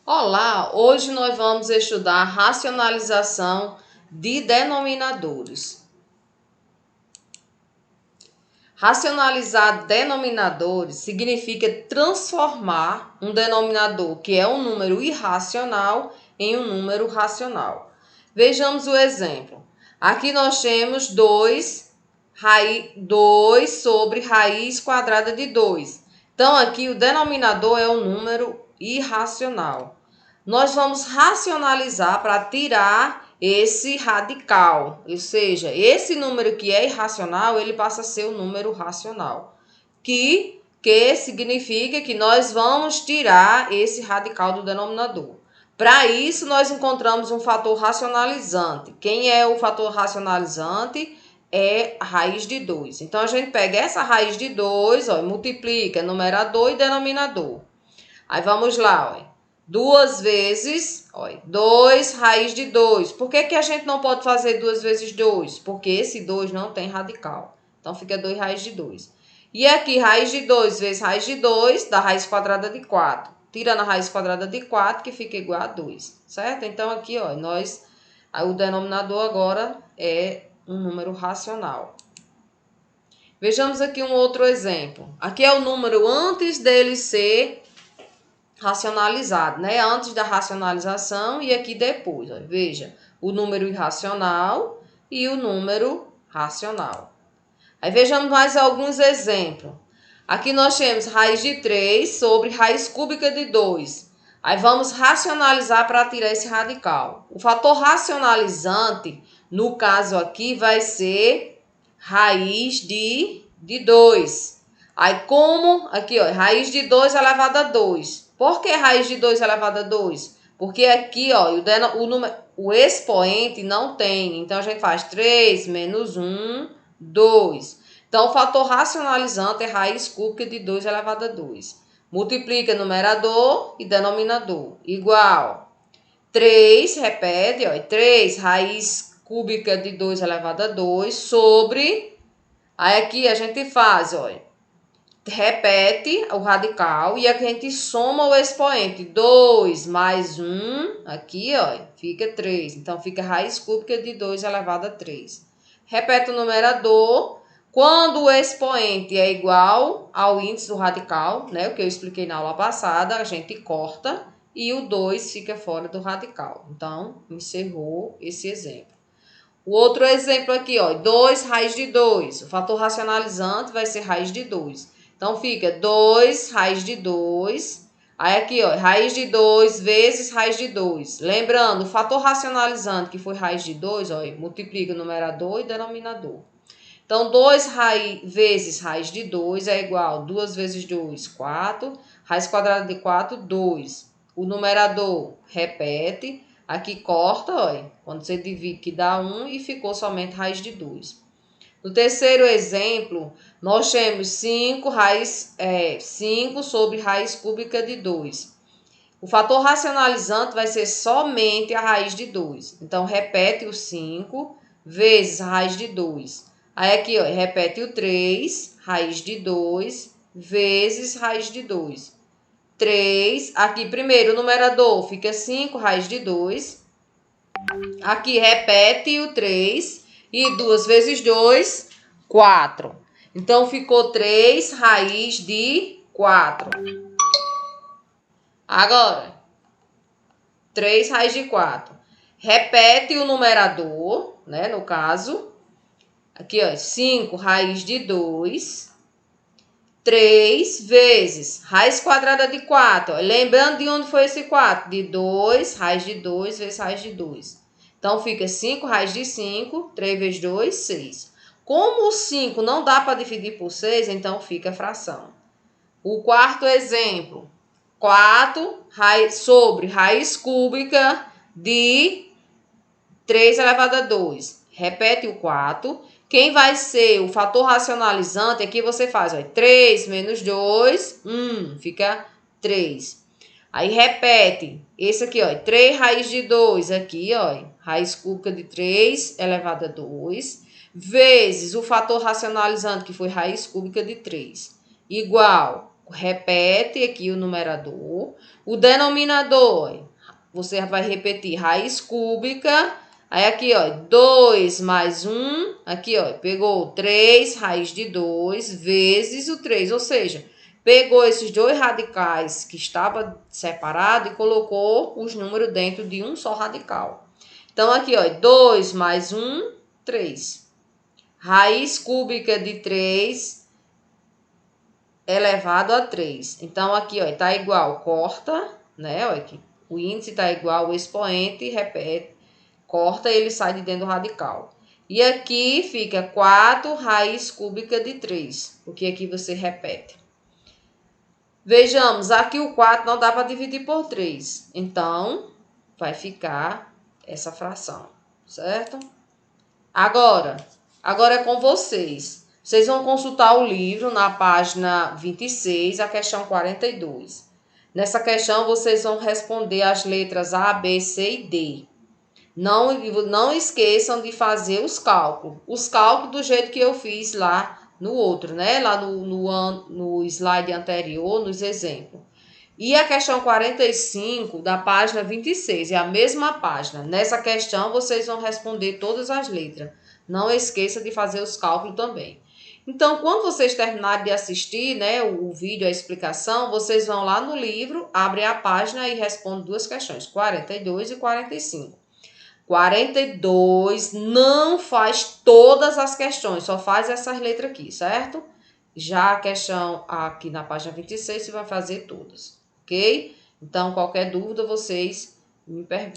Olá, hoje nós vamos estudar racionalização de denominadores. Racionalizar denominadores significa transformar um denominador que é um número irracional em um número racional. Vejamos o exemplo. Aqui nós temos 2 sobre raiz quadrada de 2. Então, aqui o denominador é um número irracional. Nós vamos racionalizar para tirar esse radical, ou seja, esse número que é irracional, ele passa a ser o número racional, que significa que nós vamos tirar esse radical do denominador. Para isso, nós encontramos um fator racionalizante. Quem é o fator racionalizante? É a raiz de 2. Então, a gente pega essa raiz de 2, multiplica numerador e denominador. Aí, vamos lá, 2 vezes, 2 raiz de 2. Por que a gente não pode fazer 2 vezes 2? Porque esse 2 não tem radical. Então, fica 2 raiz de 2. E aqui, raiz de 2 vezes raiz de 2 dá raiz quadrada de 4. Tirando a raiz quadrada de 4, que fica igual a 2, certo? Então, aqui, o denominador agora é um número racional. Vejamos aqui um outro exemplo. Aqui é o número antes dele ser racionalizado, né? Antes da racionalização e aqui depois. Veja, o número irracional e o número racional. Aí vejamos mais alguns exemplos. Aqui nós temos raiz de 3 sobre raiz cúbica de 2. Aí vamos racionalizar para tirar esse radical. O fator racionalizante, no caso aqui, vai ser raiz de 2. Aí como, aqui, raiz de 2 elevado a 2. Por que raiz de 2 elevado a 2? Porque aqui, o expoente não tem. Então, a gente faz 3 menos 1, 2. Então, o fator racionalizante é raiz cúbica de 2 elevado a 2. Multiplica numerador e denominador. Igual 3, repete, 3 raiz cúbica de 2 elevado a 2 sobre... Aí aqui a gente faz, repete o radical e aqui a gente soma o expoente. 2 mais 1, aqui, fica 3. Então, fica raiz cúbica de 2 elevado a 3. Repete o numerador. Quando o expoente é igual ao índice do radical, né, o que eu expliquei na aula passada, a gente corta e o 2 fica fora do radical. Então, encerrou esse exemplo. O outro exemplo aqui, 2 raiz de 2. O fator racionalizante vai ser raiz de 2. Então, fica 2 raiz de 2. Aí aqui, raiz de 2 vezes raiz de 2. Lembrando, o fator racionalizante, que foi raiz de 2, multiplica o numerador e denominador. Então, 2 vezes raiz de 2 é igual a 2 vezes 2, 4. Raiz quadrada de 4, 2. O numerador repete. Aqui corta, quando você divide que dá 1 e ficou somente raiz de 2. No terceiro exemplo, nós temos 5 sobre raiz cúbica de 2. O fator racionalizante vai ser somente a raiz de 2. Então, repete o 5 vezes a raiz de 2. Aí aqui, repete o 3, raiz de 2, vezes raiz de 2. 3, aqui primeiro o numerador fica 5 raiz de 2. Aqui repete o 3 e 2 vezes 2, 4. Então, ficou 3 raiz de 4. Agora, 3 raiz de 4. Repete o numerador, né, no caso. Aqui, 5 raiz de 2. 3 vezes raiz quadrada de 4. Lembrando de onde foi esse 4? De 2, raiz de 2 vezes raiz de 2. Então, fica 5 raiz de 5. 3 vezes 2, 6. Como o 5 não dá para dividir por 6, então fica fração. O quarto exemplo. 4 sobre raiz cúbica de 3 elevado a 2. Repete o 4. Quem vai ser o fator racionalizante, aqui você faz, 3 menos 2, 1, fica 3. Aí repete, esse aqui, 3 raiz de 2, aqui, raiz cúbica de 3 elevado a 2, vezes o fator racionalizante, que foi raiz cúbica de 3, igual repete aqui o numerador. O denominador, você vai repetir raiz cúbica. Aí aqui, ó, 2 mais 1, aqui, ó, pegou 3 raiz de 2 vezes o 3, ou seja, pegou esses dois radicais que estavam separados e colocou os números dentro de um só radical. Então, aqui, ó, 2 mais 1, 3. Raiz cúbica de 3 elevado a 3. Então, aqui, ó, tá igual, corta, né? Olha aqui, o índice tá igual, o expoente, repete, corta, ele sai de dentro do radical. E aqui fica 4 raiz cúbica de 3, porque aqui você repete. Vejamos, aqui o 4 não dá para dividir por 3. Então, vai ficar essa fração, certo? Agora é com vocês. Vocês vão consultar o livro na página 26, a questão 42. Nessa questão, vocês vão responder as letras A, B, C e D. Não esqueçam de fazer os cálculos. Os cálculos do jeito que eu fiz lá no outro, né? Lá no slide anterior, nos exemplos. E a questão 45 da página 26, é a mesma página. Nessa questão, vocês vão responder todas as letras. Não esqueça de fazer os cálculos também. Então, quando vocês terminarem de assistir, né, o vídeo, a explicação, vocês vão lá no livro, abrem a página e respondem duas questões, 42 e 45. 42 não faz todas as questões, só faz essas letras aqui, certo? Já a questão aqui na página 26, você vai fazer todas, ok? Então, qualquer dúvida, vocês me perguntam.